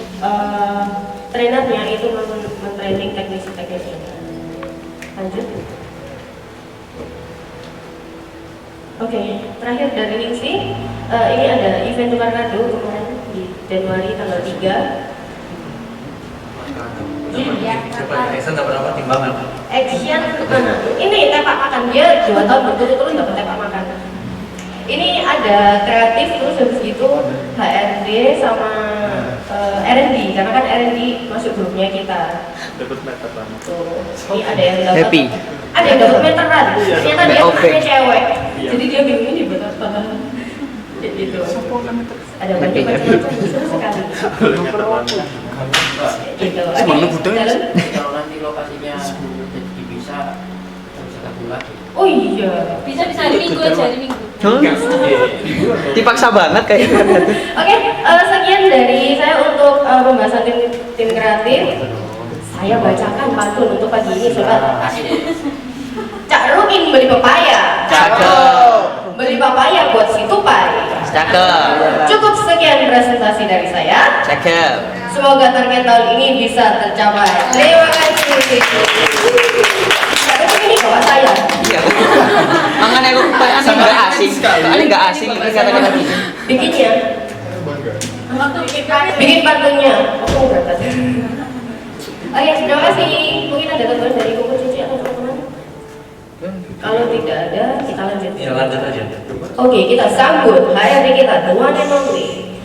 trainernya itu men-training teknisi-teknisinya. Lanjut. Oke, terakhir dari Ningsi, ini ada event tukar kado kemarin di Januari tanggal 3. Coba Action dapat apa timbangan? Action mana? Ini tepak makan, dia 2 tahun berturut-turut dapat tepak makan. Ini ada kreatif, terus habis itu HRD sama R&D, karena kan R&D masuk grupnya kita. Dapat meteran. Tuh, ini ada yang dapat. Happy. Ada yang dapat meteran. Ternyata dia anaknya cewek. Iya. Jadi dia bingung ini buat apa. Gitu. Ada macam-macam seru sekali. Gitu. Kalau nanti lokasinya jadi bisa gabung lagi. Oh iya. Bisa hari Minggu aja, hari Minggu. Dipaksa banget kayaknya. Oke, sekian dari saya untuk pembahasan tim kreatif. Saya bacakan pantun untuk pagi ini, sobat. Cak Rukin beli pepaya. Cakep. Beli papaya buat si tupai. Cakep. Cukup sekian presentasi dari saya. Cakep. Semoga target tahun ini bisa tercapai. Terima kasih. Tapi ini bawa saya. Iya. Makanya aku kayaknya nggak asing. Kayaknya nggak asing ini kata-kata gitu. Bikinnya. Bikin pantunnya. Oh, berat. Oke, terima kasih. Mungkin ada tambahan dari Kuku Cici atau teman-teman? Kalau tidak ada, kita lanjut. Ya lanjut aja. Oke, kita sambut HRD kita, the one and only.